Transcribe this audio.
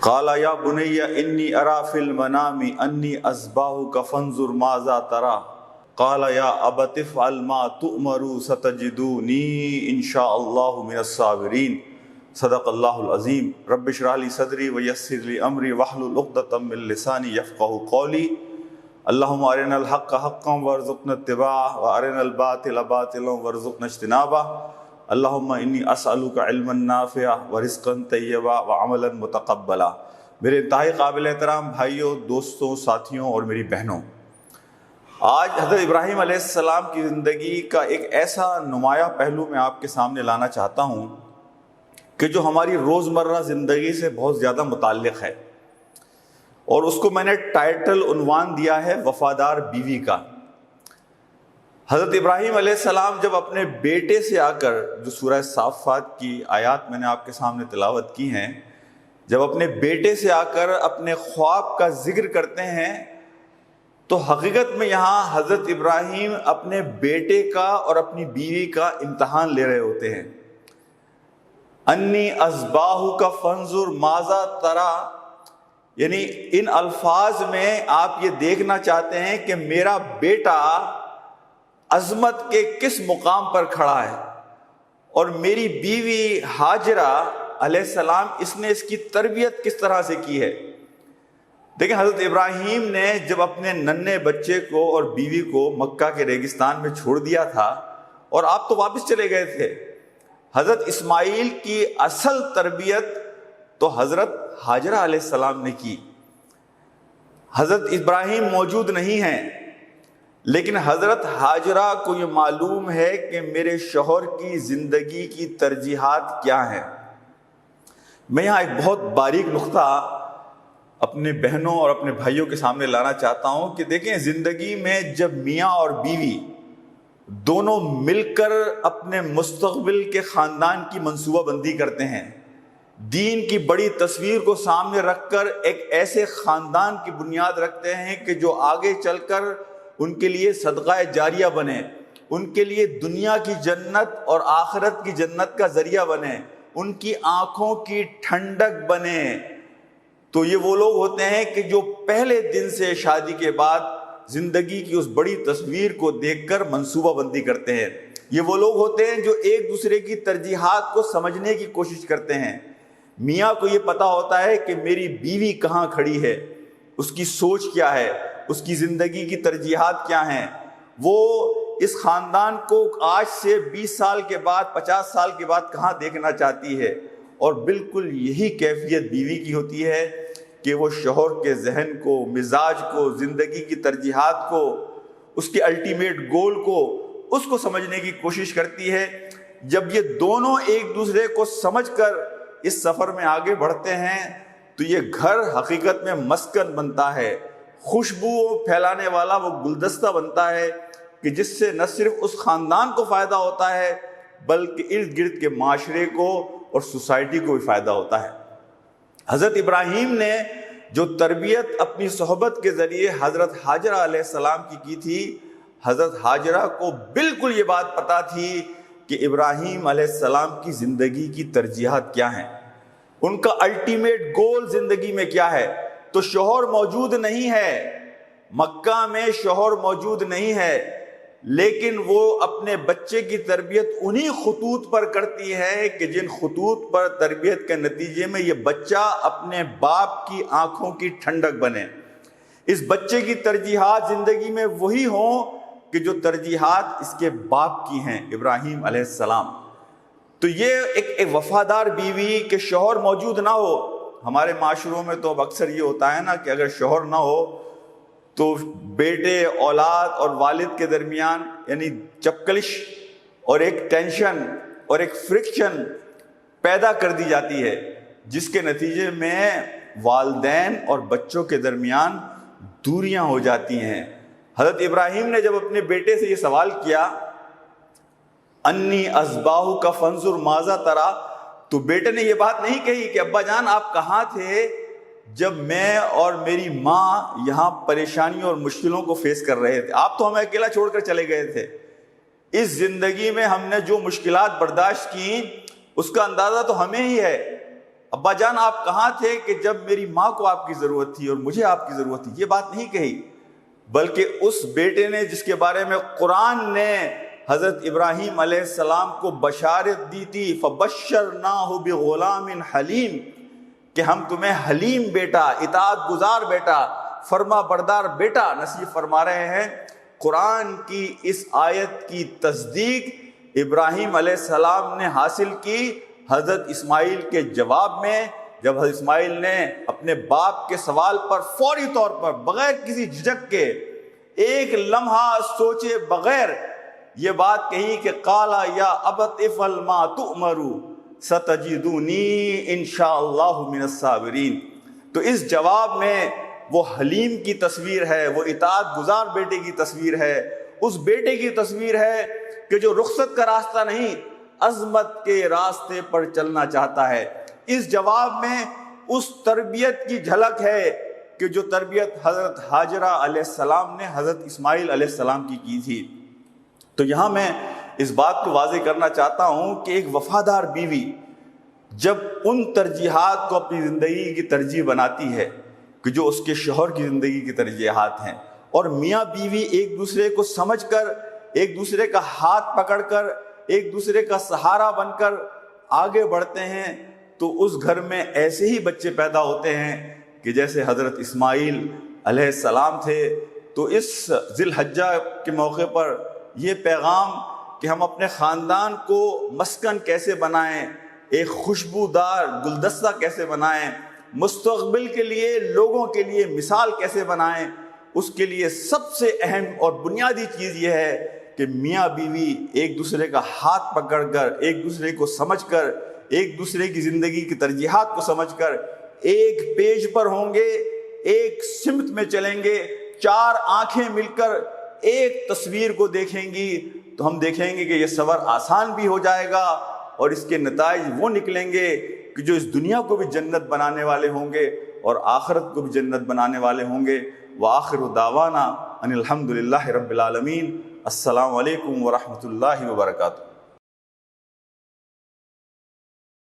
قال یا بنی انی ارا فی المنام انی اذبحک فانظر ماذا تری قال یا ابت افعل ما تؤمر ستجدونی ان شاء اللہ من الصابرین۔ صدق اللہ العظیم۔ رب اشرح لی صدری ویسر لی امری واحلل عقدۃ من لسانی یفقہوا قولی۔ اللہم ارنا الحق حقا وارزقنا اتباعہ وارنا الباطل باطلا وارزقنا اجتنابہ۔ اللہم انی اسألک علما نافعا ورزقا طیبا وعملا متقبلا۔ میرے انتہائی قابل احترام بھائیوں، دوستوں، ساتھیوں اور میری بہنوں، آج حضرت ابراہیم علیہ السلام کی زندگی کا ایک ایسا نمایاں پہلو میں آپ کے سامنے لانا چاہتا ہوں کہ جو ہماری روزمرہ زندگی سے بہت زیادہ متعلق ہے، اور اس کو میں نے ٹائٹل عنوان دیا ہے وفادار بیوی کا۔ حضرت ابراہیم علیہ السلام جب اپنے بیٹے سے آ کر، جو سورہ صافات کی آیات میں نے آپ کے سامنے تلاوت کی ہیں، جب اپنے بیٹے سے آ کر اپنے خواب کا ذکر کرتے ہیں تو حقیقت میں یہاں حضرت ابراہیم اپنے بیٹے کا اور اپنی بیوی کا امتحان لے رہے ہوتے ہیں۔ انی اذبحک فانظر ماذا تری، یعنی ان الفاظ میں آپ یہ دیکھنا چاہتے ہیں کہ میرا بیٹا عظمت کے کس مقام پر کھڑا ہے، اور میری بیوی ہاجرہ علیہ السلام اس نے اس کی تربیت کس طرح سے کی ہے۔ دیکھیں، حضرت ابراہیم نے جب اپنے ننھے بچے کو اور بیوی کو مکہ کے ریگستان میں چھوڑ دیا تھا اور آپ تو واپس چلے گئے تھے، حضرت اسماعیل کی اصل تربیت تو حضرت ہاجرہ علیہ السلام نے کی۔ حضرت ابراہیم موجود نہیں ہیں، لیکن حضرت ہاجرہ کو یہ معلوم ہے کہ میرے شوہر کی زندگی کی ترجیحات کیا ہیں۔ میں یہاں ایک بہت باریک نقطہ اپنے بہنوں اور اپنے بھائیوں کے سامنے لانا چاہتا ہوں کہ دیکھیں، زندگی میں جب میاں اور بیوی دونوں مل کر اپنے مستقبل کے خاندان کی منصوبہ بندی کرتے ہیں، دین کی بڑی تصویر کو سامنے رکھ کر ایک ایسے خاندان کی بنیاد رکھتے ہیں کہ جو آگے چل کر ان کے لیے صدقہ جاریہ بنے، ان کے لیے دنیا کی جنت اور آخرت کی جنت کا ذریعہ بنے، ان کی آنکھوں کی ٹھنڈک بنے، تو یہ وہ لوگ ہوتے ہیں کہ جو پہلے دن سے شادی کے بعد زندگی کی اس بڑی تصویر کو دیکھ کر منصوبہ بندی کرتے ہیں۔ یہ وہ لوگ ہوتے ہیں جو ایک دوسرے کی ترجیحات کو سمجھنے کی کوشش کرتے ہیں۔ میاں کو یہ پتا ہوتا ہے کہ میری بیوی کہاں کھڑی ہے، اس کی سوچ کیا ہے، اس کی زندگی کی ترجیحات کیا ہیں، وہ اس خاندان کو آج سے 20 سال کے بعد 50 سال کے بعد کہاں دیکھنا چاہتی ہے۔ اور بالکل یہی کیفیت بیوی کی ہوتی ہے کہ وہ شوہر کے ذہن کو، مزاج کو، زندگی کی ترجیحات کو، اس کے الٹیمیٹ گول کو، اس کو سمجھنے کی کوشش کرتی ہے۔ جب یہ دونوں ایک دوسرے کو سمجھ کر اس سفر میں آگے بڑھتے ہیں تو یہ گھر حقیقت میں مسکن بنتا ہے، خوشبو پھیلانے والا وہ گلدستہ بنتا ہے کہ جس سے نہ صرف اس خاندان کو فائدہ ہوتا ہے بلکہ ارد گرد کے معاشرے کو اور سوسائٹی کو بھی فائدہ ہوتا ہے۔ حضرت ابراہیم نے جو تربیت اپنی صحبت کے ذریعے حضرت ہاجرہ علیہ السلام کی تھی، حضرت ہاجرہ کو بالکل یہ بات پتہ تھی کہ ابراہیم علیہ السلام کی زندگی کی ترجیحات کیا ہیں، ان کا الٹیمیٹ گول زندگی میں کیا ہے۔ تو شوہر موجود نہیں ہے، مکہ میں شوہر موجود نہیں ہے، لیکن وہ اپنے بچے کی تربیت انہی خطوط پر کرتی ہے کہ جن خطوط پر تربیت کے نتیجے میں یہ بچہ اپنے باپ کی آنکھوں کی ٹھنڈک بنے۔ اس بچے کی ترجیحات زندگی میں وہی ہوں کہ جو ترجیحات اس کے باپ کی ہیں، ابراہیم علیہ السلام۔ تو یہ ایک وفادار بیوی کہ شوہر موجود نہ ہو۔ ہمارے معاشروں میں تو اب اکثر یہ ہوتا ہے نا کہ اگر شوہر نہ ہو تو بیٹے، اولاد اور والد کے درمیان یعنی چپکلش اور ایک ٹینشن اور ایک فرکشن پیدا کر دی جاتی ہے، جس کے نتیجے میں والدین اور بچوں کے درمیان دوریاں ہو جاتی ہیں۔ حضرت ابراہیم نے جب اپنے بیٹے سے یہ سوال کیا، انی اذبحک فانظر ماذا تری، تو بیٹے نے یہ بات نہیں کہی کہ ابا جان آپ کہاں تھے جب میں اور میری ماں یہاں پریشانیوں اور مشکلوں کو فیس کر رہے تھے، آپ تو ہمیں اکیلا چھوڑ کر چلے گئے تھے۔ اس زندگی میں ہم نے جو مشکلات برداشت کی اس کا اندازہ تو ہمیں ہی ہے ابا جان آپ کہاں تھے کہ جب میری ماں کو آپ کی ضرورت تھی اور مجھے آپ کی ضرورت تھی؟ یہ بات نہیں کہی، بلکہ اس بیٹے نے جس کے بارے میں قرآن نے حضرت ابراہیم علیہ السلام کو بشارت دی تھی، فَبَشَّرْنَاهُ بِغُلَامٍ حلیم، کہ ہم تمہیں حلیم بیٹا، اطاعت گزار بیٹا، فرما بردار بیٹا نصیب فرما رہے ہیں۔ قرآن کی اس آیت کی تصدیق ابراہیم علیہ السلام نے حاصل کی حضرت اسماعیل کے جواب میں، جب حضرت اسماعیل نے اپنے باپ کے سوال پر فوری طور پر بغیر کسی جھجک کے، ایک لمحہ سوچے بغیر یہ بات کہی کہ قال یا ابت افعل ما تؤمر ستجدونی انشاءاللہ من الصابرین، تو اس جواب میں وہ حلیم کی تصویر ہے، وہ اطاعت گزار بیٹے کی تصویر ہے، اس بیٹے کی تصویر ہے کہ جو رخصت کا راستہ نہیں، عظمت کے راستے پر چلنا چاہتا ہے۔ اس جواب میں اس تربیت کی جھلک ہے کہ جو تربیت حضرت ہاجرہ علیہ السلام نے حضرت اسماعیل علیہ السلام کی تھی۔ تو یہاں میں اس بات کو واضح کرنا چاہتا ہوں کہ ایک وفادار بیوی جب ان ترجیحات کو اپنی زندگی کی ترجیح بناتی ہے کہ جو اس کے شوہر کی زندگی کی ترجیحات ہیں، اور میاں بیوی ایک دوسرے کو سمجھ کر، ایک دوسرے کا ہاتھ پکڑ کر، ایک دوسرے کا سہارا بن کر آگے بڑھتے ہیں، تو اس گھر میں ایسے ہی بچے پیدا ہوتے ہیں کہ جیسے حضرت اسماعیل علیہ السلام تھے۔ تو اس ذی الحجہ کے موقع پر یہ پیغام کہ ہم اپنے خاندان کو مسکن کیسے بنائیں، ایک خوشبودار گلدستہ کیسے بنائیں، مستقبل کے لیے لوگوں کے لیے مثال کیسے بنائیں، اس کے لیے سب سے اہم اور بنیادی چیز یہ ہے کہ میاں بیوی ایک دوسرے کا ہاتھ پکڑ کر، ایک دوسرے کو سمجھ کر، ایک دوسرے کی زندگی کی ترجیحات کو سمجھ کر ایک پیج پر ہوں گے، ایک سمت میں چلیں گے، چار آنکھیں مل کر ایک تصویر کو دیکھیں گی، تو ہم دیکھیں گے کہ یہ سفر آسان بھی ہو جائے گا، اور اس کے نتائج وہ نکلیں گے کہ جو اس دنیا کو بھی جنت بنانے والے ہوں گے اور آخرت کو بھی جنت بنانے والے ہوں گے۔ وآخر دعوانا ان الحمد للہ رب العالمین۔ السلام علیکم ورحمۃ اللہ وبرکاتہ۔